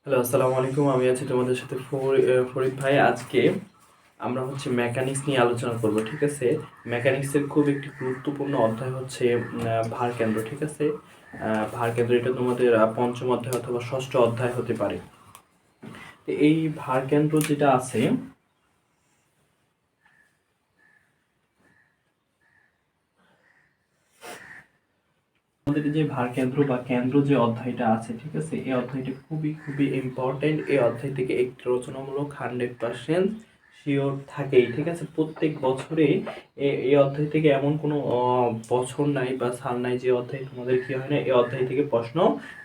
Hello, আসসালামু আলাইকুম। আমি আছি তোমাদের সাথে ফরিদ ভাই। আজকে আমরা মেকানিক্স নিয়ে আলোচনা করব, ঠিক আছে? মেকানিক্সের খুব একটি গুরুত্বপূর্ণ অধ্যায় হচ্ছে ভার কেন্দ্র, ঠিক আছে? ভার কেন্দ্র এটা তোমাদের পঞ্চম অধ্যায় অথবা ষষ্ঠ অধ্যায় হতে পারে। তো এই ভার কেন্দ্র যেটা আছে, আমাদের যে ভার কেন্দ্র বা কেন্দ্র যে অধ্যায়টা আছে, ঠিক আছে, এই অধ্যায়টা খুবই খুবই ইম্পর্টেন্ট। এই অধ্যায় থেকে একটি রচনামূলক 100% শিওর থাকেই, ঠিক আছে? প্রত্যেক বছরে এই অধ্যায় থেকে এমন কোনো বছর নাই বা সাল নাই যে অধ্যায় তোমাদের কি হয় না, এই অধ্যায় থেকে প্রশ্ন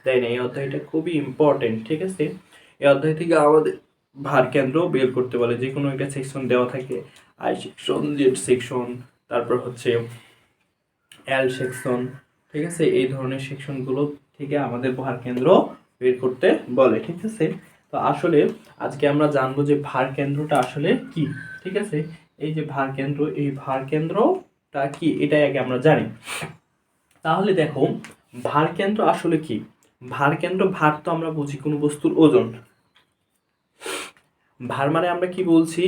দেয় না। এই অধ্যায়টা খুবই ইম্পর্টেন্ট, ঠিক আছে? এই অধ্যায় থেকে আমাদের ভার কেন্দ্র বের করতে বলে। যে কোনো একটা সেকশন দেওয়া থাকে, আই সেকশন, জেড সেকশন, তারপর এল সেকশন, ঠিক আছে? এই ধরনের সেকশনগুলো থেকে আমাদের ভার কেন্দ্র বের করতে বলে, ঠিক আছে? তো আসলে আজকে আমরা জানবো যে ভার কেন্দ্রটা আসলে কি, ঠিক আছে? এই যে ভার কেন্দ্র, এই ভার কেন্দ্রটা কি এটাই আগে আমরা জানি। তাহলে দেখো, ভার কেন্দ্র আসলে কি? ভার কেন্দ্র, ভার তো আমরা বুঝি কোনো বস্তুর ওজন। ভার মানে আমরা কি বলছি?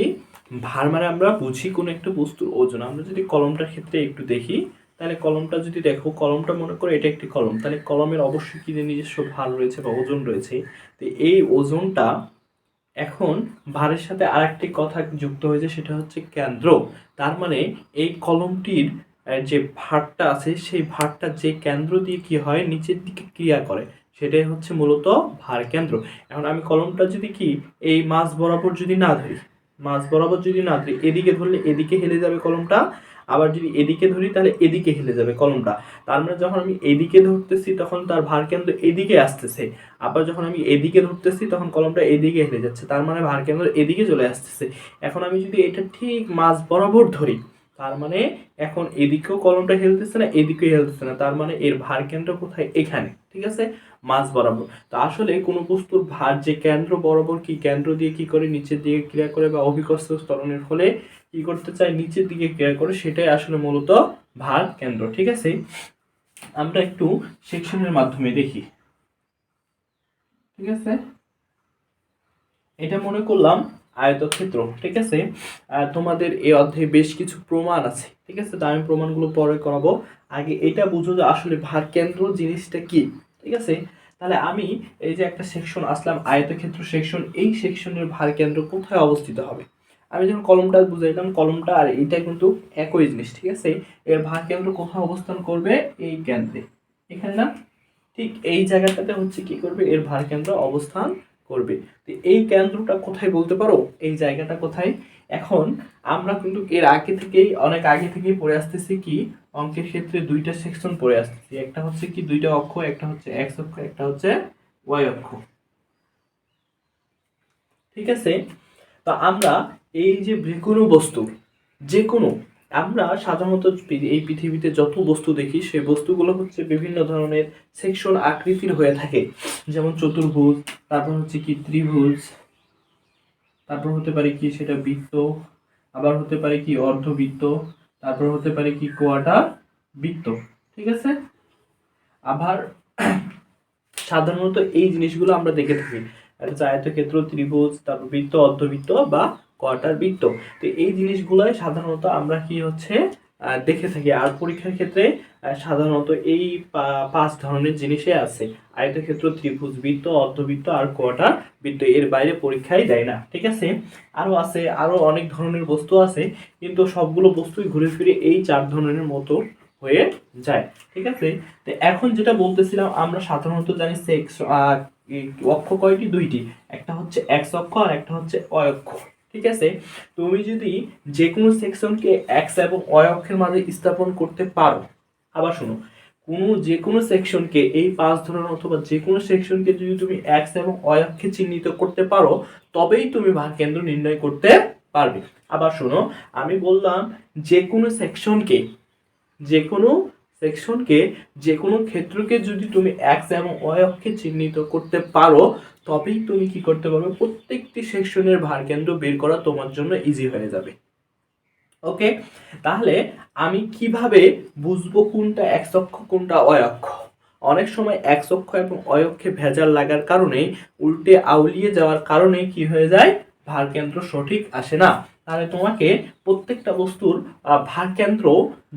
ভার মানে আমরা বুঝি কোনো একটা বস্তুর ওজন। আমরা যদি কলমটার ক্ষেত্রে একটু দেখি, তাহলে কলমটা যদি দেখো, কলমটা মনে করো এটা একটি কলম, তাহলে কলমের অবশ্যই কি নিজস্ব ভার রয়েছে বা ওজন রয়েছে। তো এই ওজনটা এখন ভারের সাথে আরেকটি কথা যুক্ত হয়েছে, সেটা হচ্ছে কেন্দ্র। তার মানে এই কলমটির যে ভারটা আছে, সেই ভারটা যে কেন্দ্র দিয়ে কি হয়, নিচের দিকে ক্রিয়া করে, সেটাই হচ্ছে মূলত ভার কেন্দ্র। এখন আমি কলমটা যদি কি এই মাঝ বরাবর যদি না ধরি, মাঝ বরাবর যদি না ধরি, এদিকে ধরলে এদিকে হেলে যাবে কলমটা, আবার যদি এদিকে ধরি তাহলে এদিকে হেলে যাবে কলমটা। তার মানে যখন আমি এদিকে ধরতেছি তখন তার ভার কেন্দ্র এদিকে আসতেছে, আবার যখন আমি এদিকে ধরতেছি তখন কলমটা এদিকে হেলে যাচ্ছে, তার মানে ভার কেন্দ্র এদিকে চলে আসতেছে। এখন আমি যদি এটা ঠিক মাঝ বরাবর ধরি, তার মানে এখন এদিকেও কলমটা হেলতেছে না, এদিকেও হেলতেছে না, তার মানে এর ভার কেন্দ্র কোথায়? এখানে, ঠিক আছে? মাঝ বরাবর। তো আসলে কোনো বস্তুর ভার যে কেন্দ্র বরাবর, কি কেন্দ্র দিয়ে কি করে নিচের দিকে ক্রিয়া করে বা অভিকর্ষ ত্বরণের ফলে কি করতে চায়, নিচের দিকে ক্রিয়া করে, সেটাই আসলে মূলত ভার কেন্দ্র, ঠিক আছে? আমরা একটু সেকশনের মাধ্যমে দেখি, ঠিক আছে? এটা মনে করলাম আয়তক্ষেত্র, ঠিক আছে? তোমাদের এই অধ্যায়ে বেশ কিছু প্রমাণ আছে, ঠিক আছে? তো আমি প্রমাণগুলো পরে করাবো। আগে এটা বুঝো যে আসলে ভার কেন্দ্র জিনিসটা কি, ঠিক আছে? তাহলে আমি এই যে একটা সেকশন আসলাম, আয়তক্ষেত্র সেকশন, এই সেকশনের ভার কেন্দ্র কোথায় অবস্থিত হবে? আমি যখন কলমটা বুঝাইলাম, কলমটা আর এটা কিন্তু একই জিনিস, ঠিক আছে? এর ভার কেন্দ্র কোথায় অবস্থান করবে? এই কেন্দ্রে, এখানে না? ঠিক এই জায়গাটাতে হচ্ছে কি করবে, এর ভার কেন্দ্র অবস্থান করবে। তো এই কেন্দ্রটা কোথায় বলতে পারো? এই জায়গাটা কোথায়? এখন আমরা কিন্তু এর আগে থেকেই, অনেক আগে থেকেই পড়ে আসতেছি কি, অঙ্কের ক্ষেত্রে দুইটা সেকশন পড়ে আসতেছি। একটা হচ্ছে কি দুইটা অক্ষ, একটা হচ্ছে এক্স অক্ষ, একটা হচ্ছে ওয়াই অক্ষ, ঠিক আছে? তো আমরা এই যে কোনো বস্তু, যে কোনো, আমরা সাধারণত এই পৃথিবীতে যত বস্তু দেখি, সেই বস্তুগুলো হচ্ছে বিভিন্ন ধরনের সেকশন আকৃতির হয়ে থাকে। যেমন চতুর্ভুজ, তারপর হচ্ছে কি ত্রিভুজ, তারপর হতে পারে কি সেটা বৃত্ত, আবার হতে পারে কি অর্ধবৃত্ত, তারপর হতে পারে কি কোয়ার্টার বৃত্ত, ঠিক আছে? আবার সাধারণত এই জিনিসগুলো আমরা দেখে থাকি, একটা আয়তক্ষেত্র, ত্রিভুজ, তারপর বৃত্ত, অর্ধবৃত্ত বা কোয়ার্টার বৃত্ত। তো এই জিনিসগুলোই সাধারণত আমরা কি হচ্ছে দেখে থাকি। আর পরীক্ষার ক্ষেত্রে সাধারণত এই পাঁচ ধরনের জিনিসই আছে: আয়তক্ষেত্র, ত্রিভুজ, বৃত্ত, অর্ধবৃত্ত আর কোয়ার্টার বৃত্ত। এর বাইরে পরীক্ষায় দেয় না, ঠিক আছে? আরো আছে, আরো অনেক ধরনের বস্তু আছে, কিন্তু সবগুলো বস্তুই ঘুরে ফিরে এই চার ধরনের মতো হয়ে যায়, ঠিক আছে? তো এখন যেটা বলতেছিলাম, আমরা সাধারণত জানি সেক্স অক্ষ কয়টি? দুইটি। একটা হচ্ছে এক্স অক্ষ আর একটা হচ্ছে ওয়াই অক্ষ, ঠিক আছে? তুমি যদি যে কোনো সেকশনকে এক্স এবং ওয়াই অক্ষের মাঝে স্থাপন করতে পারো, আবার শোনো, যে কোনো সেকশনকে এই পাঁচ ধরনের অথবা যে কোনো সেকশনকে যদি তুমি এক্স এবং ওয়াই অক্ষে চিহ্নিত করতে পারো, তবেই তুমি ভাগ কেন্দ্র নির্ণয় করতে পারবে। আবার শোনো, আমি বললাম যে কোনো সেকশনকে, যে কোনো সেকশনকে, যে কোনো ক্ষেত্রকে যদি তুমি এক্স এবং ওয়াই অক্ষে চিহ্নিত করতে পারো, তবেই তুমি কি করতে পারবে, প্রত্যেকটি সেকশনের ভার কেন্দ্র বের করা তোমার জন্য ইজি হয়ে যাবে। ওকে, তাহলে আমি কিভাবে বুঝবো কোনটা এক্স অক্ষ কোনটা ওয়াই অক্ষ? অনেক সময় এক্স অক্ষ এবং ওয়াই অক্ষে ভেজাল লাগার কারণে উল্টে আউলিয়ে যাওয়ার কারণে কি হয়ে যায়, ভারকেন্দ্র সঠিক আসে না। তাহলে তোমাকে প্রত্যেকটা বস্তুর ভারকেন্দ্র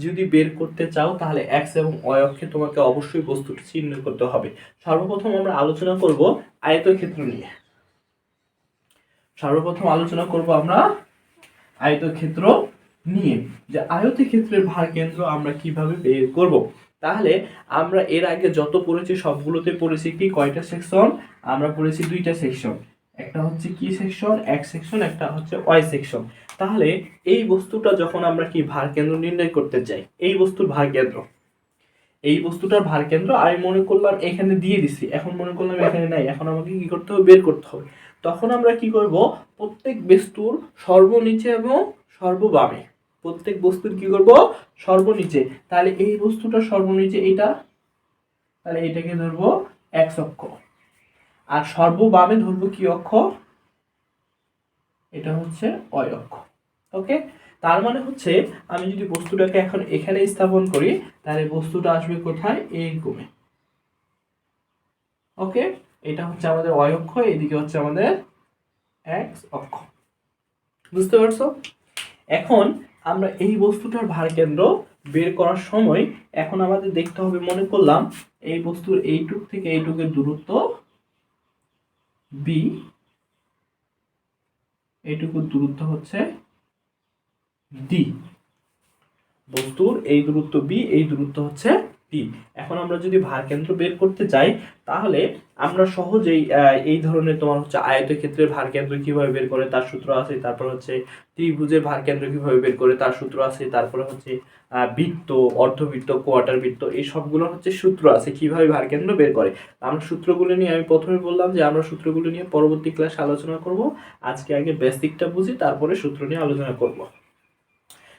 যদি বের করতে চাও তাহলে এক্স এবং ওয়াই অক্ষে তোমাকে অবশ্যই বস্তুটি চিহ্নিত করতে হবে। সর্বপ্রথম আমরা আলোচনা করব আয়তক্ষেত্র নিয়ে। সর্বপ্রথম আলোচনা করব আমরা আয়তক্ষেত্র নিয়ে, যে আয়তক্ষেত্রের ভারকেন্দ্র আমরা কিভাবে বের করব। তাহলে আমরা এর আগে যত পড়েছি সবগুলোতে পড়েছি কি কয়টা সেকশন, আমরা পড়েছি দুইটা সেকশন, একটা হচ্ছে কি সেকশন, এক সেকশন, একটা হচ্ছে ওয়াই সেকশন। তাহলে এই বস্তুটা যখন আমরা কি ভারকেন্দ্র নির্ণয় করতে চাই, এই বস্তুর ভারকেন্দ্র, এই বস্তুটার ভারকেন্দ্র আমি মনে করলাম এখানে দিয়ে দিছি, এখন মনে করলাম এখানে নাই, এখন আমাকে কি করতে হবে, বের করতে হবে। তখন আমরা কি করব, প্রত্যেক বস্তুর সর্বনিচে এবং সর্ববামে, প্রত্যেক বস্তুর কি করব, সর্বনিচে। তাহলে এই বস্তুটা সর্বনিচে এটা, তাহলে এটাকে ধরবো এক্স অক্ষ, আর সর্ববামে ধরবো কি অক্ষ, এটা হচ্ছে ওয়াই অক্ষ। ওকে, তার মানে হচ্ছে আমি যদি বস্তুটাকে এখন এখানে স্থাপন করি তাহলে বস্তুটা আসবে কোথায়, এইরকমে। ওকে, এটা হচ্ছে আমাদের ওয়াই অক্ষ, এদিকে হচ্ছে আমাদের এক্স অক্ষ। বুঝতে পারছো? এখন আমরা এই বস্তুটার ভারকেন্দ্র বের করার সময় এখন আমাদের দেখতে হবে, মনে করলাম এই বস্তুর এইটুক থেকে এইটুকের দূরত্ব বি, এইটুকুর দূরত্ব হচ্ছে ডি, বস্তুর এই দূরত্ব বি, এই দূরত্ব হচ্ছে ডি। এখন আমরা যদি ভারকেন্দ্র বের করতে চাই তাহলে আমরা সহজেই এই ধরনের তোমার হচ্ছে আয়তক্ষেত্রের ভারকেন্দ্র কিভাবে বের করে তার সূত্র আছে, তারপর হচ্ছে ত্রিভুজের ভারকেন্দ্র কিভাবে বের করে তার সূত্র আছে, তারপরে হচ্ছে বৃত্ত, অর্ধবৃত্ত, কোয়ার্টার বৃত্ত, এই সবগুলো হচ্ছে সূত্র আছে কিভাবে ভারকেন্দ্র বের করে। আমরা সূত্রগুলো নিয়ে, আমি প্রথমে বললাম যে আমরা সূত্রগুলো নিয়ে পরবর্তী ক্লাসে আলোচনা করব। আজকে আগে বেসিকটা বুঝি, তারপরে সূত্র নিয়ে আলোচনা করব।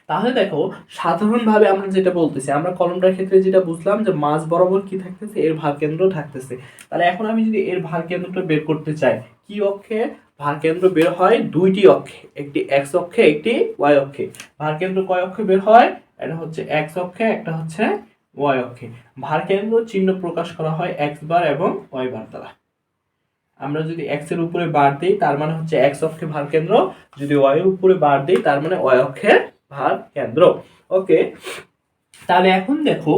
তাহলে দেখো, সাধারণভাবে আমরা যেটা বলতেছি, আমরা কলমটার ক্ষেত্রে যেটা বুঝলাম যে মাঝ বরাবর কি থাকতেছে, এর ভারকেন্দ্র থাকতেছে। তাহলে এখন আমি যদি এর ভারকেন্দ্রটা বের করতে চাই, কি অক্ষে ভারকেন্দ্র বের হয়, দুইটি অক্ষে, একটি এক্স অক্ষে, একটি ওয়াই অক্ষে। ভারকেন্দ্র কয় অক্ষে বের হয়, এটা হচ্ছে এক্স অক্ষে, একটা হচ্ছে ওয়াই অক্ষে। ভারকেন্দ্র চিহ্ন প্রকাশ করা হয় এক্স বার এবং ওয়াই বার দ্বারা। আমরা যদি এক্স এর উপরে বার দিই তার মানে হচ্ছে এক্স অক্ষে ভারকেন্দ্র, যদি ওয়াই এর উপরে বার দিই তার মানে ওয়াই অক্ষে ভারকেন্দ্র। ওকে, তাহলে এখন দেখো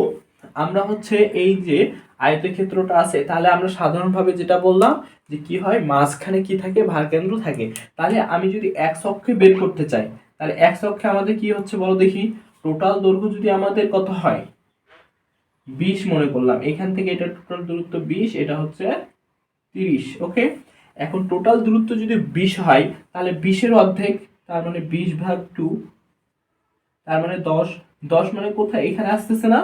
আমরা হচ্ছে এই যে আয়তক্ষেত্রটা আছে, তাহলে আমরা সাধারণভাবে যেটা বললাম যে কি হয়, মাঝখানে কি থাকে, ভারকেন্দ্র থাকে। তাহলে আমি যদি এক্স অক্ষে বের করতে চাই তাহলে এক্স অক্ষে আমাদের কি হচ্ছে বলো দেখি, টোটাল দৈর্ঘ্য যদি আমাদের কত হয় 20 মনে করলাম, এখান থেকে এটা টোটাল দূরত্ব 20, এটা হচ্ছে 30। ওকে, এখন টোটাল দূরত্ব যদি 20 হয় তাহলে 20-এর অর্ধেক, তার মানে 20/2, তার মানে 10। 10 মানে কোথায়, এখানে আসতেছে না,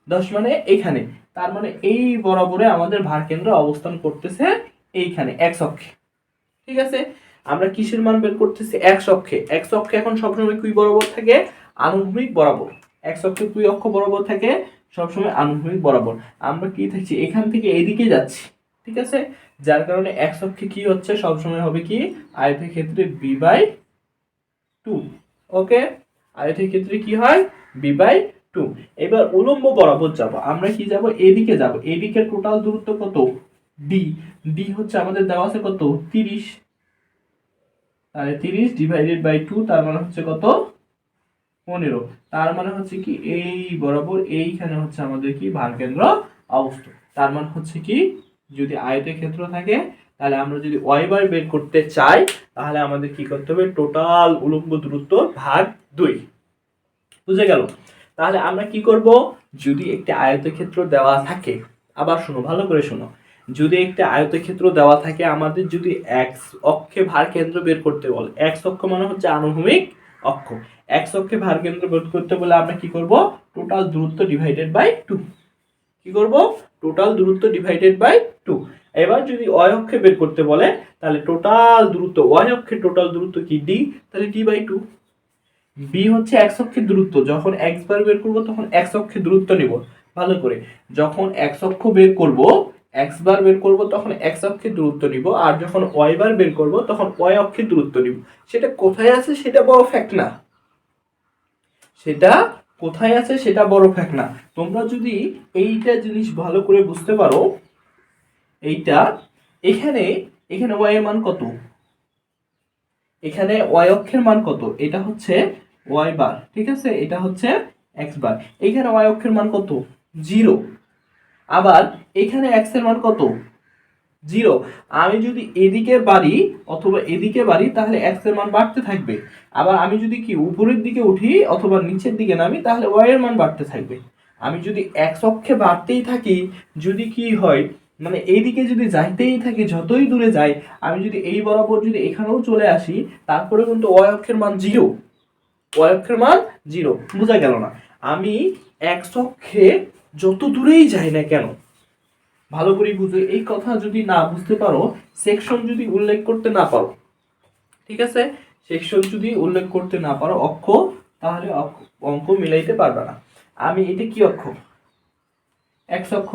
10 মানে এখানে, তার মানে এই বরাবরে আমাদের ভারকেন্দ্র অবস্থান করতেছে এইখানে এক্স অক্ষে। ঠিক আছে, আমরা কিসের মান বের করতেছি, এক্স অক্ষে। এক্স অক্ষে এখন সবসময় কি বরাবর থাকে, আনুভূমিক বরাবর। এক্স অক্ষে কি অক্ষ বরাবর থাকে, সবসময় আনুভূমিক বরাবর। আমরা কি থাকছি, এখান থেকে এইদিকে যাচ্ছি। ঠিক আছে, যার কারণে এক্স অক্ষে কি হচ্ছে, সবসময় হবে কি, আয়তক্ষেত্রে b/2। ওকে, আয়তক্ষেত্রে কি হয়, b/2। এবার উলম্ব বরাবর যাব, আমরা কি যাব, এদিকে যাব। এদিকে টোটাল দূরত্ব কত, ডি। ডি হচ্ছে আমাদের দেওয়া আছে কত, 30। তাহলে 30/2, তার মানে হচ্ছে কত, 15। তার মানে হচ্ছে কি, এই বরাবর এইখানে হচ্ছে আমাদের কি ভারকেন্দ্র অবস্থিত। তার মানে হচ্ছে কি, যদি আয়তক্ষেত্র থাকে তাহলে আমরা যদি ওয়াই বার বের করতে চাই তাহলে আমাদের কি করতে হবে, টোটাল উলম্ব দূরত্ব ভাগ 2। বুঝে গেল? তাহলে আমরা কি করব, যদি একটি আয়তক্ষেত্র দেওয়া থাকে, আবার শোনো, ভালো করে শোনো, যদি একটা আয়তক্ষেত্র দেওয়া থাকে, আমাদের যদি এক্স অক্ষে ভারকেন্দ্র বের করতে বলে, এক্স অক্ষ মানে হচ্ছে আনুভূমিক অক্ষ, এক্স অক্ষে ভারকেন্দ্র বের করতে বলে আমরা কি করব, টোটাল দূরত্ব ডিভাইডেড বাই 2। কি করব, টোটাল দূরত্ব ডিভাইডেড বাই 2। এবার যদি ওয়াই অক্ষে বের করতে বলে তাহলে টোটাল দূরত্ব, ওয়াই অক্ষের টোটাল দূরত্ব কি, ডি, তাহলে d/2। বি হচ্ছে এক্স অক্ষের দূরত্ব, যখন এক্স বার বের করব তখন এক্স অক্ষের দূরত্ব নিব, ভালো করে, যখন এক্স অক্ষ বের করব, এক্স বার বের করব তখন এক্স অক্ষের দূরত্ব নিব, আর যখন ওয়াই বার বের করব তখন ওয়াই অক্ষের দূরত্ব নিব। সেটা কোথায় আছে সেটা বড় ফ্যাক্ট না, সেটা কোথায় আছে সেটা বড় ফ্যাক্ট না। তোমরা যদি এইটা জিনিস ভালো করে বুঝতে পারো, এইটা এখানে এখানে ওয়াই এর মান কত, এখানে ওয়াই অক্ষের মান কত, এটা হচ্ছে ওয়াই বার, ঠিক আছে, এটা হচ্ছে এক্স বার। এখানে ওয়াই অক্ষের মান কত, 0। আবার এখানে এক্স এর মান কত, 0। আমি যদি এদিকে বাড়ি অথবা এদিকে বাড়ি তাহলে এক্স এর মান বাড়তে থাকবে। আবার আমি যদি কি উপরের দিকে উঠি অথবা নিচের দিকে নামি তাহলে ওয়াই এর মান বাড়তে থাকবে। আমি যদি এক্স অক্ষে বাড়তেই থাকি, যদি কি হয় মানে এইদিকে যদি যাইতেই থাকি, যতই দূরে যাই, আমি যদি এই বরাবর যদি এখানেও চলে আসি, তারপরে কিন্তু ওয়াই অক্ষের মান 0, ওয়াই অক্ষের মান 0। বোঝা গেল না? আমি এক্স অক্ষে যত দূরেই যাই না কেন, ভালো করে বুঝো, এই কথা যদি না বুঝতে পারো, সেকশন যদি উল্লেখ করতে না পারো, ঠিক আছে, সেকশন যদি উল্লেখ করতে না পারো অক্ষ, তাহলে অঙ্ক মিলাইতে পারবে না। আমি এটা কি অক্ষ, এক্স অক্ষ,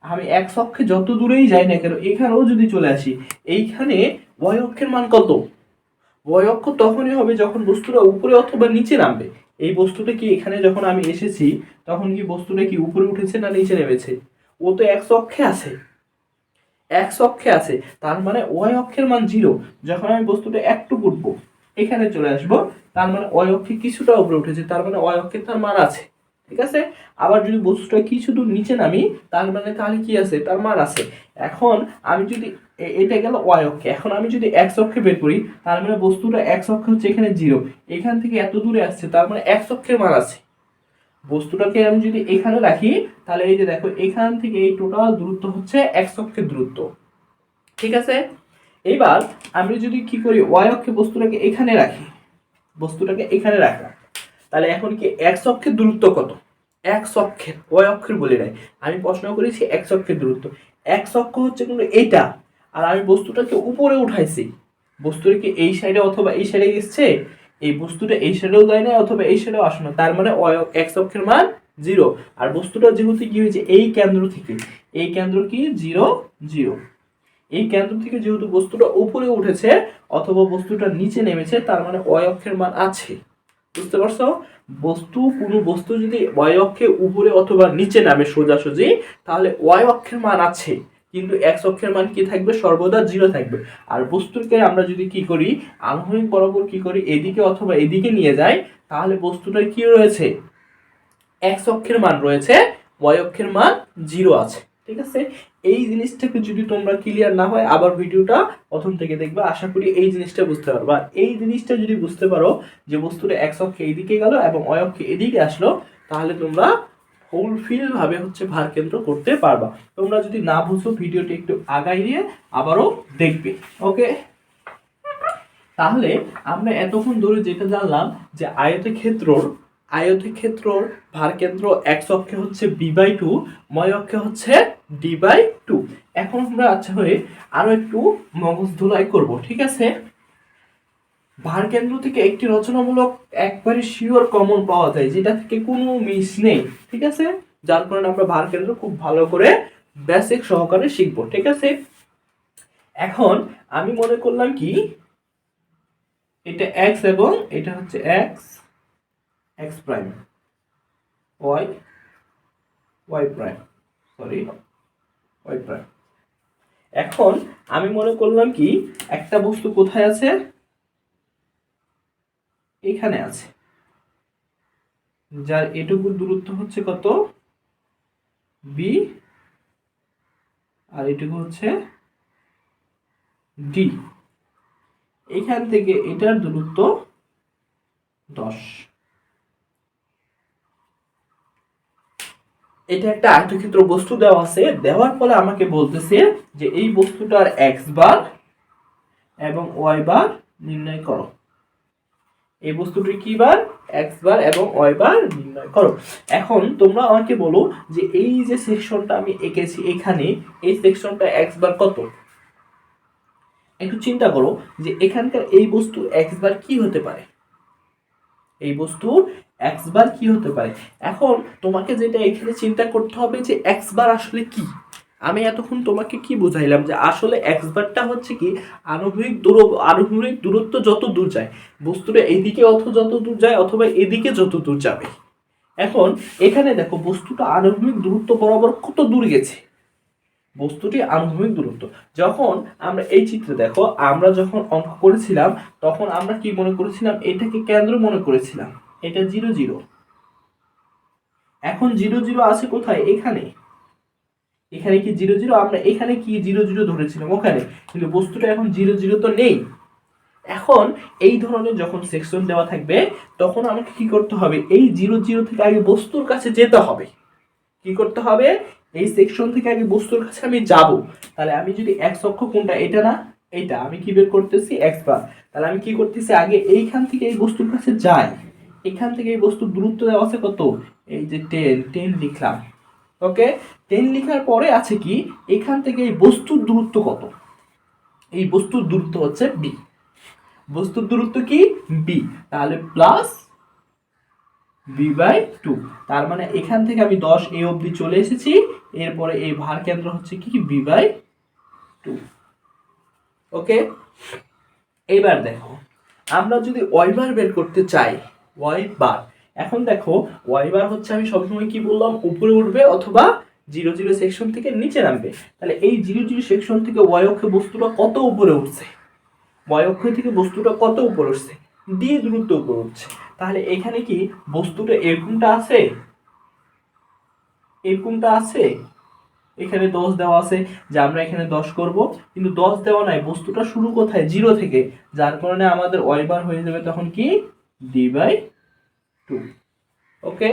আমি এক্স অক্ষে যত দূরেই যাই না কেন, এখানেও যদি চলে আসি, এইখানে ওয়াই অক্ষের মান কত, ওয়াই অক্ষ তখনই হবে যখন বস্তুটা উপরে অথবা নিচে নামবে। এই বস্তুটা কি এখানে যখন আমি এসেছি তখন কি বস্তুটা কি উপরে উঠেছে না নিচে নেমেছে? ও তো এক্স অক্ষে আছে, এক্স অক্ষে আছে, তার মানে ওয়াই অক্ষের মান 0। যখন আমি বস্তুটা একটু উঠবো, এখানে চলে আসবো, তার মানে ওয়াই অক্ষে কিছুটা উপরে উঠেছে, তার মানে ওয়াই অক্ষে তার মান আছে, ঠিক আছে। আবার যদি বস্তুটা কিছু দূর নিচে নামি, তার মানে তাহলে কি আছে, তার মান আছে। এখন আমি যদি এটা গেল ওয়াই অক্ষে, এখন আমি যদি এক্স অক্ষে বের করি, তার মানে বস্তুটা এক্স অক্ষে হচ্ছে এখানে 0, এখান থেকে এত দূরে আসছে, তার মানে এক্স অক্ষের মান আছে। বস্তুটাকে আমি যদি এখানে রাখি, তাহলে এই যে দেখো এখান থেকে এই টোটাল দূরত্ব হচ্ছে এক্স অক্ষের দূরত্ব, ঠিক আছে। এবার আমি যদি কি করি, ওয়াই অক্ষে বস্তুটাকে এখানে রাখি, বস্তুটাকে এখানে রাখলাম, তাহলে এখন কি এক্স অক্ষের দূরত্ব কত, এক্স অক্ষের, ওয়াই অক্ষের বলি নাই, আমি প্রশ্ন করেছি এক্স অক্ষের দূরত্ব। এক্স অক্ষ হচ্ছে কিন্তু এইটা, আর আমি বস্তুটাকে উপরে উঠাইছি, বস্তুটা কি এই সাইডে অথবা এই সাইডে গেছে, এই বস্তুটা এই সাইডেও যায় না অথবা এই সাইডেও আসে না, তার মানে এক্স অক্ষের মান 0। আর বস্তুটা যেহেতু কি হয়েছে এই কেন্দ্র থেকে, এই কেন্দ্র কি 0 0, এই কেন্দ্র থেকে যেহেতু বস্তুটা উপরে উঠেছে অথবা বস্তুটা নিচে নেমেছে, তার মানে ওয়াই অক্ষের মান আছে। বুঝতে পারছো? কোনো বস্তু যদি ওয়াই অক্ষে উপরে অথবা নিচে নামে সোজাসুজি, তাহলে ওয়াই অক্ষের মান আছে, কিন্তু এক্স অক্ষের মান কি থাকবে, সর্বদা 0 থাকবে। আর বস্তুকে আমরা যদি কি করি, আনুভূমিক বরাবর কি করি, এদিকে অথবা এদিকে নিয়ে যাই, তাহলে বস্তুটার কি রয়েছে, এক্স অক্ষের মান রয়েছে, ওয়াই অক্ষের মান 0 আছে, ঠিক আছে। এই জিনিসটাকে যদি তোমরা ক্লিয়ার না হয়, আবার ভিডিওটা প্রথম থেকে দেখবা, আশা করি এই জিনিসটা বুঝতে পারবা। এই জিনিসটা যদি বুঝতে পারো যে বস্তুটা এক্স অক্ষে এদিকে গেল এবং ওয়াই অক্ষে এদিকে আসলো, তাহলে তোমরা ফুলফিল ভাবে হচ্ছে ভার কেন্দ্র করতে পারবা। তোমরা যদি না বুঝো, ভিডিওটি একটু আগাই দিয়ে আবারও দেখবে, ওকে। তাহলে আমরা এতক্ষণ ধরে যেটা জানলাম যে আয়তক্ষেত্রর ভার কেন্দ্র এক্স অক্ষে হচ্ছে b/2, y অক্ষে হচ্ছে d/2। এখন আমরা আচ্ছা হয়ে আরো একটু মগজ ধুলাই করব, ঠিক আছে। ভার কেন্দ্র থেকে একটি রচনামূলক একবারে শিওর কমন পাওয়া যায়, যেটা থেকে কোনো মিস নেই, ঠিক আছে। যার কারণে আমরা ভার কেন্দ্র খুব ভালো করে বেসিক সহকারে শিখবো, ঠিক আছে। এখন আমি মনে করলাম কি, এটা x এবং এটা হচ্ছে x prime, y prime, sorry y prime. এখন আমি মনে করলাম কি, একটা বস্তু কোথায় আছে, এখানে আছে, যার এটুকুর দূরত্ব হচ্ছে কত, b, আর এটুকু হচ্ছে d। এখান থেকে এটার দূরত্ব 10। এটা একটা আয়তক্ষেত্র বস্তু দেওয়া আছে, দেওয়ার ফলে আমাকে বলতেছে যে এই বস্তুটার x বার এবং y বার নির্ণয় করো। এই বস্তুটির কি বার, x বার এবং y বার নির্ণয় করো। এখন তোমরা আমাকে বলো যে এই যে সেকশনটা আমি এঁকেছি এখানে, এই সেকশনটা x বার কত। একটু চিন্তা করো যে এখানকার এই বস্তু x বার কি হতে পারে, এই বস্তুর x বার কি হতে পারে। এখন তোমাকে যেটা এখানে চিন্তা করতে হবে যে x বার আসলে কি। আমি এতক্ষণ তোমাকে কি বুঝাইলাম যে আসলে x বারটা হচ্ছে কি, আনুভূমিক দূরত্ব যত দূর যায়, বস্তুটা এদিকে যত দূর যায় অথবা এদিকে যত দূর যাবে, এখন এখানে দেখো বস্তুটা আনুভূমিক দূরত্ব বরাবর কত দূর গেছে, বস্তুটি আনুভূমিক দূরত্ব। যখন আমরা এই চিত্রে দেখো, আমরা যখন অঙ্ক করেছিলাম তখন আমরা কি মনে করেছিলাম, এটাকে কেন্দ্র মনে করেছিলাম, এটা 0 0। এখন 0 0 আছে কোথায়, এখানে, এখানে কি 0 0, আমরা এখানে কি 0 0 ধরেছিলাম ওখানে, কিন্তু বস্তুটা এখন 0 0 তো নেই। এখন এই ধরনের যখন সেকশন দেওয়া থাকবে তখন আমাকে কি করতে হবে, এই 0 0 থেকে আগে বস্তুর কাছে যেতে হবে। কি করতে হবে, এই সেকশন থেকে আগে বস্তুর কাছে আমি যাব। তাহলে আমি যদি এক্স অক্ষ কোনটা, এটা না এটা, আমি কি বের করতেছি, এক্স বার। তাহলে আমি কি করতেছি, আগে এইখান থেকে এই বস্তুর কাছে যাই। এখান থেকে এই বস্তুর দূরত্ব দেওয়া আছে কত, এই যে 10 লিখলাম। ওকে, 10 লেখার পরে আছে কি, এখান থেকে এই বস্তুর দূরত্ব কত, এই বস্তুর দূরত্ব হচ্ছে বি। বস্তুর দূরত্ব কি, বি। তাহলে প্লাস b/2। তার মানে এখান থেকে আমি 10 এ অবধি চলে এসেছি, এরপরে এই ভার কেন্দ্র হচ্ছে কি b/2। ওকে, এবার দেখো আমরা যদি ওয়াই বার বের করতে চাই, ওয়াই বার, এখন দেখো ওয়াই বার হচ্ছে, আমি সবসময় কি বললাম, উপরে উঠবে অথবা 0 0 সেকশন থেকে নিচে নামবে। তাহলে এই 0 0 সেকশন থেকে ওয়াই অক্ষে বস্তুটা কত উপরে উঠছে, ওয়াই অক্ষ থেকে বস্তুটা কত উপরে উঠছে, ডি দূরত্ব উপরে উঠছে। তাহলে এখানে কি বস্তুটা এরকমটা আছে, এরকমটা আছে, এখানে 10 দেওয়া আছে যে আমরা এখানে 10 করব, কিন্তু 10 দেওয়া নাই, বস্তুটা শুরু কোথায়, 0 থেকে, যার কারণে আমাদের ওয়াই বার হয়ে যাবে তখন কি d/2। ওকে,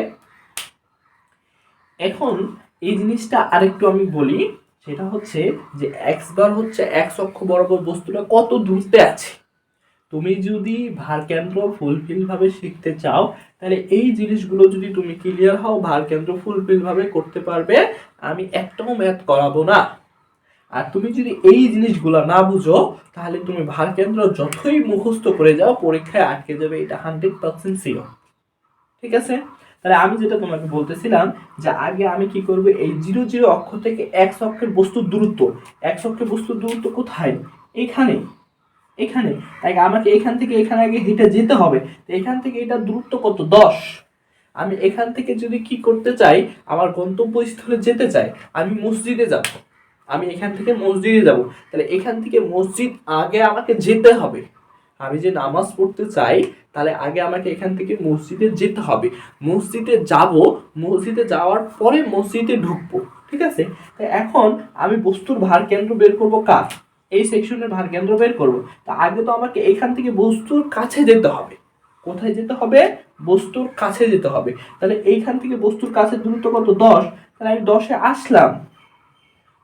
এখন এই জিনিসটা আরেকটু আমি বলি, সেটা হচ্ছে যে এক্স বার হচ্ছে এক্স অক্ষ বরাবর বস্তুটা কত দূরত্বে আছে। তুমি যদি ভার কেন্দ্র ফুলফিল ভাবে শিখতে চাও, তাহলে এই জিনিসগুলো যদি তুমি ক্লিয়ার হও, ভার কেন্দ্র ফুলফিল ভাবে করতে পারবে, আমি একটাও ম্যাথ করাবো না। আর তুমি যদি এই জিনিসগুলো না বুঝো, তাহলে তুমি ভার কেন্দ্র যতই মুখস্থ করে যাও, পরীক্ষায় আটকে যাবে, এটা 100% শিওর। ঠিক আছে, তাহলে আমি যেটা তোমাকে বলতেছিলাম, যে আগে আমি কি করব, এই 0 0 অক্ষ থেকে এক্স অক্ষের বস্তুর দূরত্ব, এক্স অক্ষের বস্তুর দূরত্ব কোথায়, এখানে, এখানে, তাই আমাকে এখান থেকে এখানে আগে হেঁটে যেতে হবে। তো এখান থেকে এটা দূরত্ব কত, 10। আমি এখান থেকে যদি কি করতে চাই, আমার গন্তব্যস্থলে যেতে চাই, আমি মসজিদে যাব, আমি এখান থেকে মসজিদে যাব, তাহলে এখান থেকে মসজিদ আগে আমাকে যেতে হবে। আমি যে নামাজ পড়তে চাই, তাহলে আগে আমাকে এখান থেকে মসজিদে যেতে হবে, মসজিদে যাব, মসজিদে যাওয়ার পরে মসজিদে ঢুকবো। ঠিক আছে, তাই এখন আমি বস্তুর ভার কেন্দ্র বের করব কার, এই সেকশনের ভার কেন্দ্র বের করব। তা আগে তো আমাকে এখান থেকে বস্তুর কাছে যেতে হবে। কোথায় যেতে হবে, বস্তুর কাছে যেতে হবে। তাহলে এইখান থেকে বস্তুর কাছে দূরত্ব কত, 10। তাহলে আমি 10-এ আসলাম,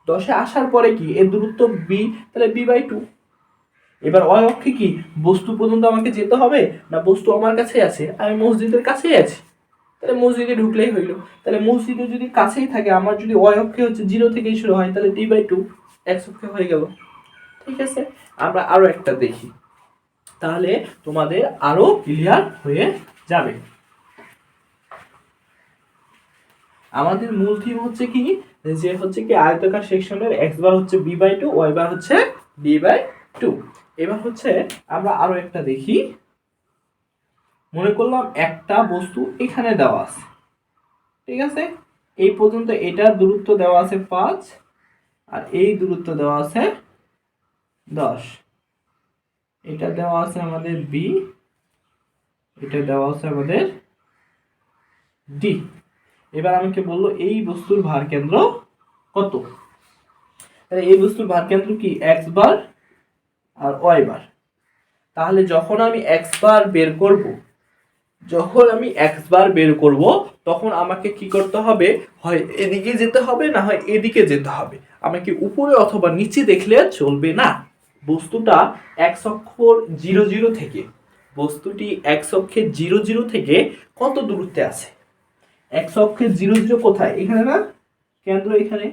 10-এ আসার পরে কি এর দূরত্ব বি, তাহলে b/2। এবার ওই অক্ষে কি বস্তু পর্যন্ত আমাকে যেতে হবে, না বস্তু আমার কাছে আছে, আমি মসজিদের কাছেই আছি, তাহলে মসজিদে ঢুকলেই হইলো। তাহলে মসজিদে যদি কাছেই থাকে, আমার যদি ওয়াই অক্ষে হচ্ছে 0 থেকেই শুরু হয়, তাহলে d/2 এক্স অক্ষে হয়ে গেল। ঠিক আছে, আমরা আরো একটা দেখি, তাহলে তোমাদের আরো ক্লিয়ার হয়ে যাবে। আমাদের মূল থিম হচ্ছে কি, যে হচ্ছে কি আয়তাকার সেকশনের এক্স বার হচ্ছে b/2, ওয়াই বার হচ্ছে d/2। এবার হচ্ছে আমরা আরো একটা দেখি, মনে করলাম একটা বস্তু এখানে দেওয়া আছে, ঠিক আছে, এই পর্যন্ত এটার দূরত্ব দেওয়া আছে 5, আর এই দূরত্ব দেওয়া আছে 10। এটা দেওয়া আছে আমাদের বি, এটা দেওয়া আছে আমাদের ডি। এবার আমাকে বললো এই বস্তুর ভার কেন্দ্র কত, তাহলে এই বস্তুর ভার কেন্দ্র কি এক্স বার আর ওয়াই বার। তাহলে যখন আমি এক্স বার বের করব, যখন আমি এক্স বার বের করব, তখন আমাকে কি করতে হবে, হয় এদিকে যেতে হবে, না হয় এদিকে যেতে হবে। আমাকে উপরে অথবা নিচে দেখলে চলবে না। বস্তুটা এক্স অক্ষর 0 0 থেকে, বস্তুটি এক্স অক্ষের 0 0 থেকে কত দূরত্বে আছে, এক্স অক্ষের 0 0 কোথায়, এখানে না, কেন্দ্র এখানে,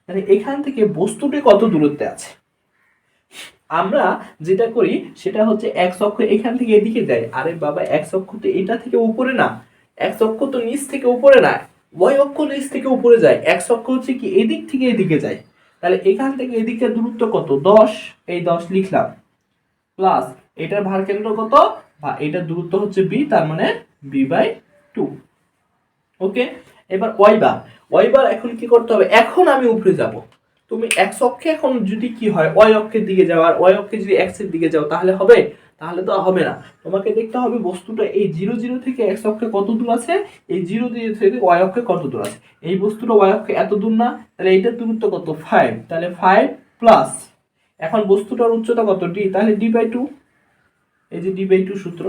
মানে এখান থেকে বস্তুটি কত দূরত্বে আছে। আমরা যেটা করি সেটা হচ্ছে এক্স অক্ষ এখান থেকে এদিকে যায়, আরে বাবা এক্স অক্ষ তো এটা থেকে উপরে না, এক্স অক্ষ তো নিচ থেকে উপরে না, ওয়াই অক্ষ নিচ থেকে উপরে যায়, এক্স অক্ষ হচ্ছে কি এদিক থেকে এদিকে যায়। তাহলে এখান থেকে এদিকে দূরত্ব কত, 10, এই 10 লিখলাম, প্লাস এটার ভার কেন্দ্র কত, বা এটার দূরত্ব হচ্ছে বি, তার মানে b/2। ওকে, এবার ওয়াই বার এখন কি করতে হবে, এখন আমি উপরে যাব। তুমি এক্স অক্ষে এখন যদি কি হয় ওয়াই অক্ষের দিকে যাও আর ওয়াই অক্ষে যদি এক্স এর দিকে যাও তাহলে হবে, তাহলে তো হবে না। তোমাকে দেখতে হবে বস্তুটা এই 0 0 থেকে এক্স অক্ষে কত দূর আছে, এই 0 0 থেকে ওয়াই অক্ষে কত দূর আছে। এই বস্তুটা ওয়াই অক্ষে এত দূর না, তাহলে এইটার দূরত্ব কত 5, তাহলে 5 প্লাস এখন বস্তুটার উচ্চতা কত ডি, তাহলে d/2, এই যে d/2 সূত্র।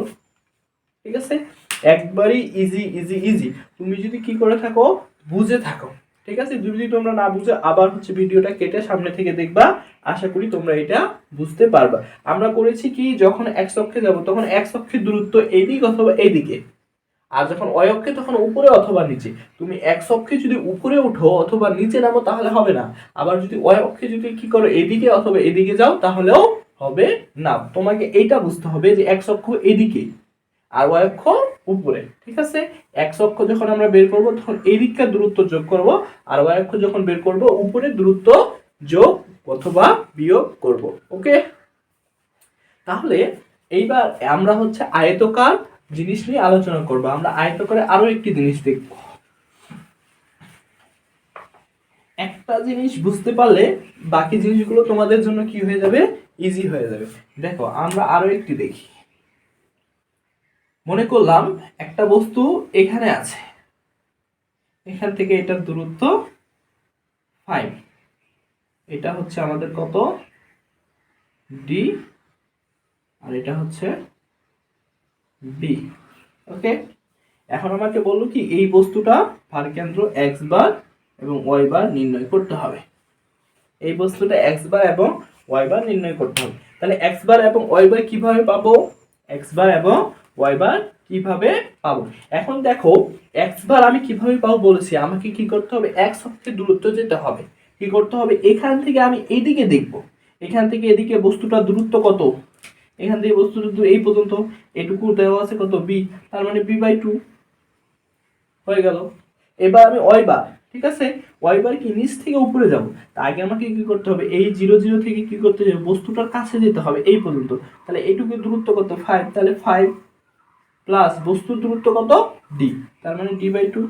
ঠিক আছে, একবারই ইজি ইজি ইজি। তুমি যদি কি করে থাকো, বুঝে থাকো। ঠিক আছে, যদি তোমরা না বুঝে আবার হচ্ছে ভিডিওটা কেটে সামনে থেকে দেখবা, আশা করি তোমরা এটা বুঝতে পারবা। আমরা করেছি কি, যখন এক্স অক্ষে যাব তখন এক্স অক্ষের দূরত্ব এইদিকে অথবা এইদিকে, আর যখন ওয়াই অক্ষে তখন উপরে অথবা নিচে। তুমি এক্স অক্ষে যদি উপরে উঠো অথবা নিচে নামো তাহলে হবে না, আবার যদি ওয়াই অক্ষে যদি কি করো এদিকে অথবা এদিকে যাও তাহলেও হবে না। তোমাকে এইটা বুঝতে হবে যে এক্স অক্ষ এদিকে আর ওয়াই অক্ষ উপরে। ঠিক আছে, এক্স অক্ষ যখন আমরা বের করব তখন এই দিককার দূরত্ব যোগ করব, আর ওয়াই অক্ষ যখন বের করব উপরের দূরত্ব যোগ অথবা বিয়োগ করব। ওকে, তাহলে এইবার আমরা হচ্ছে আয়তকার জিনিস নিয়ে আলোচনা করব। আমরা আয়তকারে আরো একটি জিনিস দেখব। একটা জিনিস বুঝতে পারলে বাকি জিনিসগুলো তোমাদের জন্য কি হয়ে যাবে, ইজি হয়ে যাবে। দেখো আমরা আরো একটি দেখি। মনে করলাম একটা বস্তু এখানে আছে, এখান থেকে এটার দূরত্ব 5, এটা হচ্ছে আমাদের কত ডি, আর এটা হচ্ছে বি। ওকে, এখন আমাকে বললো কি এই বস্তুটা ভারকেন্দ্র এক্স বার এবং ওয়াই বার নির্ণয় করতে হবে। এই বস্তুটা এক্স বার এবং ওয়াই বার নির্ণয় করতে হবে। তাহলে এক্স বার এবং ওয়াই বার কিভাবে পাবো, এক্স বার এবং ওয়াই বার কিভাবে পাবো। এখন দেখো এক্স বার আমি কিভাবে পাবো বলেছি, আমাকে কি করতে হবে, এক্স অক্ষের দূরত্ব যেতে হবে। কি করতে হবে, এখান থেকে আমি এইদিকে দেখব, এখান থেকে এদিকে বস্তুটার দূরত্ব কত, এখান থেকে বস্তুটা এই পর্যন্ত এটুকু দেওয়া আছে কত বি, তার মানে b/2 হয়ে গেল। এবার আমি ওয়াই বার, ঠিক আছে, ওয়াই বার কি নিচ থেকে উপরে যাব, তার আগে আমাকে কি করতে হবে, এই 0 0 থেকে কি করতে হবে, বস্তুটার কাছে যেতে হবে এই পর্যন্ত। তাহলে এইটুকু দূরত্ব কত 5, তাহলে 5 প্লাস বস্তুর দূরত্ব কত ডি, তার মানে d/2।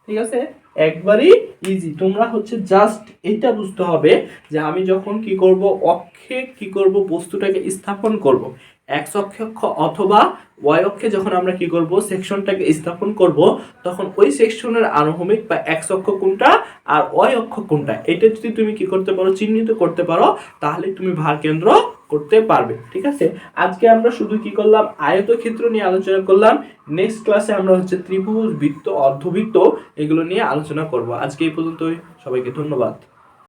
ঠিক আছে, একবারই ইজি। তোমরা হচ্ছে জাস্ট এটা বুঝতে হবে যে আমি যখন কি করব, অক্ষে কি করব, বস্তুটাকে স্থাপন করব, এক্স অক্ষে অথবা ওয়াই অক্ষে যখন আমরা কি করব সেকশনটাকে স্থাপন করব, তখন ওই সেকশনের আনুভূমিক বা এক্স অক্ষ কোনটা আর ওয়াই অক্ষ কোনটা, এটা যদি তুমি কি করতে পারো, চিহ্নিত করতে পারো, তাহলে তুমি ভার কেন্দ্র করতে পারবে। ঠিক আছে, আজকে আমরা শুধু কি করলাম, আয়তক্ষেত্র নিয়ে আলোচনা করলাম। নেক্সট ক্লাসে আমরা হচ্ছে ত্রিভুজ, বৃত্ত, অর্ধবৃত্ত এগুলো নিয়ে আলোচনা করব। আজকে এই পর্যন্তই, সবাইকে ধন্যবাদ।